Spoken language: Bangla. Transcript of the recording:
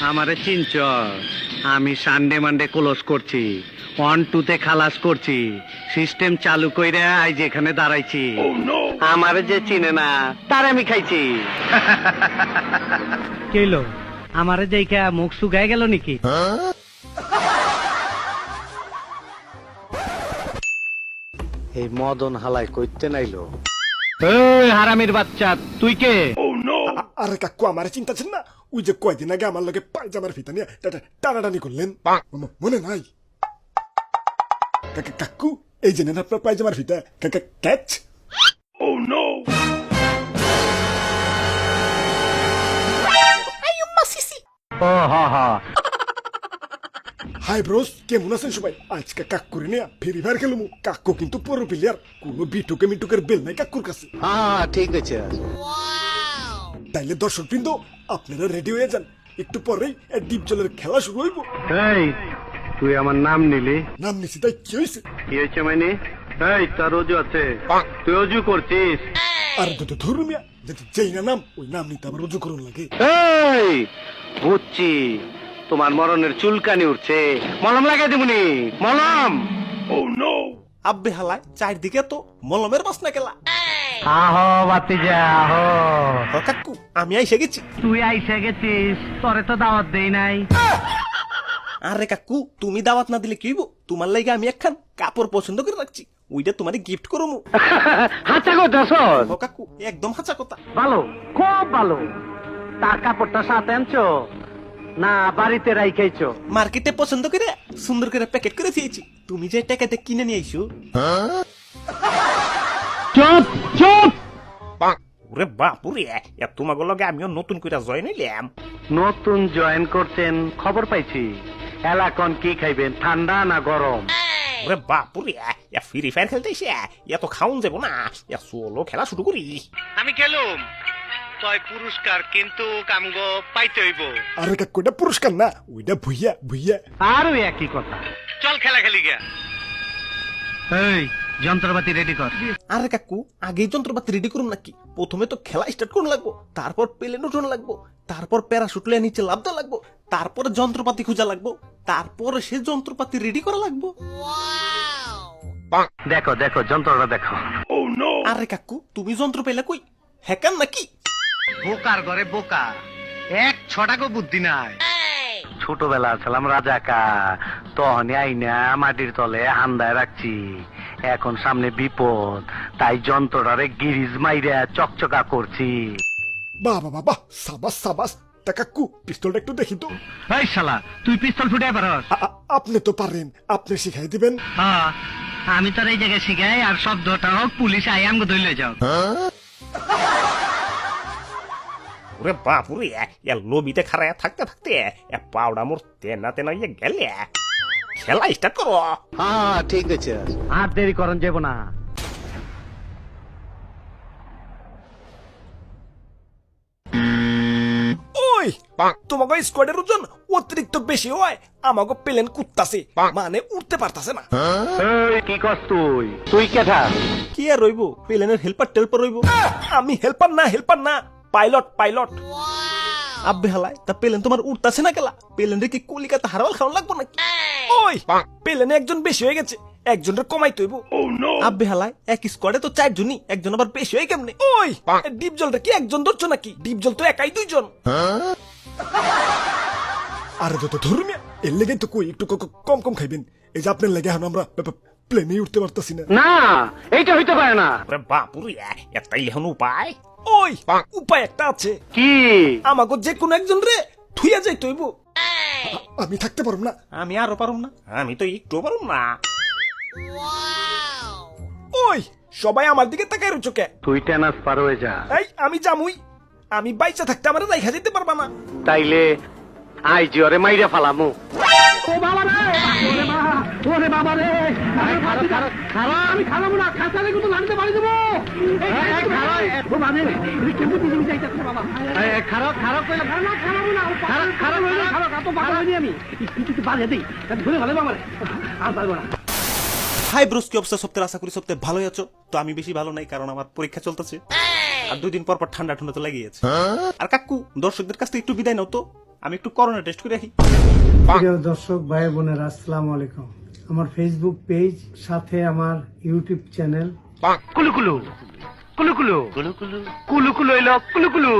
আমারে চিনচ? আমি সানডে মানডে ক্লোজ করছি, 1-2 খালাস করছি, সিস্টেম চালু কইরা আজ এখানে দাঁড়াইছি। আমারে যে চিনে না তার আমি খাইছি। কেলো আমারে দেখা মুখ শুকায় গেল নাকি? এই মদন হালাই কইতে নাইলো। হারামির বাচ্চা, তুই কে? আরে কাকু আমার চিন্তাছেন না, ওই যে কয়দিন আগে আমার লগে পায়জামার ফিতা নিয়ে টানাটানি করলেন, মনে নাই? কাকু এই যে নেন আপনার পায়জামার ফিতা, ক্যাচ। ও হা হা। হাই ব্রোস, কেমন আছেন সবাই? আজকে কাকুরে নিয়ে ফ্রি ফায়ার খেলবো। কাকু কিন্তু পুরো প্লেয়ার, কোনো বিটুকে মিটুকের বেল নাই কাকুর কাছে। হ্যাঁ ঠিক আছে। তাইলে দর্শক বৃন্দ আপনারা রেডি হয়ে যান, একটু পরেই ডিপ জলের খেলা শুরু হইব। এই তুই আমার নাম নিলি? নাম নিছি তাই কি হয়েছে? কি হয়েছে মানে? এই তার অজু আছে, তুই অজু করছিস? আর তো ধরুন মিয়া, যেই না নাম ওই নাম নিতে আবার রুজু করুন লাগে। এই বুঝছি, তোমার মরণের চুলকানি উঠছে, মলম লাগাই দেবনি। মলম। আব্বে হালায় চারদিকে তো মলমের বাসনা কেলা। আহো বাতিজা আহো। কাকু আমি আইসে গেছি। তুই আইসা গেছিস, তোরে তো দাওয়াত দেই নাই। আরে কাকু তুমি দাওয়াত না দিলে কি হইব? তোমার লাগে আমি একখান কাপড় পছন্দ করে রাখছি, ওইটা তোমারে গিফট করবো। হাঁচা কথা শোন। ও কাকু একদম হাঁচা কথা। ভালো, খুব ভালো। তার কাপড়টা সাথে আনছো না বাড়িতে রাইখাইছো? মার্কেটে পছন্দ করে সুন্দর করে প্যাকেট করে দিয়েছি, তুমি যে টাকাতে কিনে নিয়ে আইসো। চুপ চুপ। ওরে বাপুরে, তোমাকে লগে আমিও নতুন করে জয়েন হইলাম। নতুন জয়েন করছেন খবর পাইছি। এলাকন কি খাইবেন, ঠান্ডা না গরম? ওরে বাপুরে, ফ্রি ফায়ার খেলতে এসে এত খাউন যাবো না, সোলো খেলা শুরু করি। আমি খেলুম, তয় পুরস্কার কিন্তু কামগো পাইতে হইব। আরে কাকু এটা পুরস্কার না, ওইটা ভুইয়া ভুইয়া। আরো একই কথা। চল খেলা খেলি গা। এই যন্ত্রপাতি রেডি কর। আরে কাকু আগেই যন্ত্রপাতি রেডি করুন নাকি? প্রথমে তো খেলা স্টার্ট করুন লাগবো, তারপর প্লেন উঠুন লাগবো, তারপর প্যারাশুট লিয়ে নিচে লাভ দেওয়া লাগবো, তারপরে যন্ত্রপাতি খোঁজা লাগবো, তারপরে সে যন্ত্রপাতি রেডি করা লাগবো। দেখো দেখো যন্ত্রটা দেখো। আরে কাকু তুমি যন্ত্র পেলে কই? হ্যাকার নাকি? বোকার ঘরে বোকা, এক ছটাকো বুদ্ধি নাই। ছোটবেলা ছিলাম রাজাকা, তখনই আইনা মাটির তলে হান্দায় রাখছি। এখন সামনে বিপদ, তাই যন্ত্রটারে গিরিজ মাইরা চকচকা করছি। বাবা বাবা, সাবাস সাবাস। তা কাকু পিস্তলটা একটু দেখি তো। এই শালা, তুই পিস্তল ফুটে পারস? আপনি তো পারেন, আপনি শিখাই দিবেন। হ্যাঁ, আমি তোর এই জায়গায় শিখাই, আর শব্দটা হোক পুলিশ আই আমগো ধইলে যাও। ওরে বাপুরে, লবিতে খারায় থাকতে থাকতে পাউডা মোর তেনা তেনা ইয়ে গেলে। খেলা স্টার্ট করো। হ্যাঁ ঠিক আছে, আর দেরি করন যাব না। ওই তোমাকে স্কোয়াডের ওজন অতিরিক্ত বেশি হয়, আমাকে প্লেন কুত্তাছে, মানে উঠতে পারতাছে না। এই কি কস তুই? তুই কেঠা? কি আর রইব, প্লেনের হেল্পার টেল্পার রইব। আমি হেল্পার না, পাইলট পাইলট। আব্বে হালায় তা প্লেন তোমার উঠতাছে না কেলা? প্লেনের কি কলিকাতা হারওয়াল খাওয়া লাগবো নাকি? ওই প্লেনে একজন বেশি হয়ে গেছে, একজনের কমাই তৈব। আব্বে হালায় এক স্কোয়াডে তো 4 জনই, একজন আবার বেশি হয় কেমনে? ওই ডিপ জলটা কি একজন ধরছো নাকি? ডিপ জল তো একাই 2 জন। আরে তো ধরুন এর লেগে তো কই একটু কম কম খাইবেন। এই যে আপনার লেগে এখন আমরা প্লেনে উঠতে পারতাছি না। না, এইটা হইতে পারে না। ওরে বাপুরে, এটাই এখন উপায়। ওই উপায় একটা আছে। কি? আমাকে যে কোনো একজন রে থুইয়া যাই তৈব। আমি থাকতে পারব না। আমি আরো পারুম না, আমি তো একটু পারুম না। ওই সবাই আমার দিকে তাকায় রুচো কে? তুই টেনাস পার হয়ে যা। এই আমি জামুই, আমি বাইচা থাকতে আমার রাইখা যেতে পারবা না। তাইলে আই জিওরে মাইরা ফালামু। ও বাবা রে, ওরে বাবা, ওরে বাবা রে। আমি খারাপ না, খাসারে কিন্তু লানতে পারি দেব। এই খারাপ, ও মানে কেমন দিন যাইতাছে বাবা। এই খারাপ কইলা খারাপ না, খারাপ তো বাবা হইনি আমি। কিছু বাজে দেই, ধরে ভালো বাবা রে। আর পারবো না। হাই ব্রোস, কি অবস্থা? সপ্তাহে আশা করি সপ্তাহে ভালোই আছো। তো আমি বেশি ভালো নাই, কারণ আমার পরীক্ষা চলতেছে। আর 2 দিন পর পর ঠান্ডা ঠান্ডা তো লেগেই আছে। আর কাকু দর্শকদের কাছ থেকে একটু বিদায় নাও তো, আমি একটু করোনা টেস্ট করে রাখি। প্রিয় দর্শক ভাই বোনেরা, আসসালামু আলাইকুম। আমার ফেসবুক পেজ, সাথে আমার ইউটিউব চ্যানেল কুলু কুলু কুলু কুলু কুলু কুলু কুলু কুলু এলো কুলু কুলু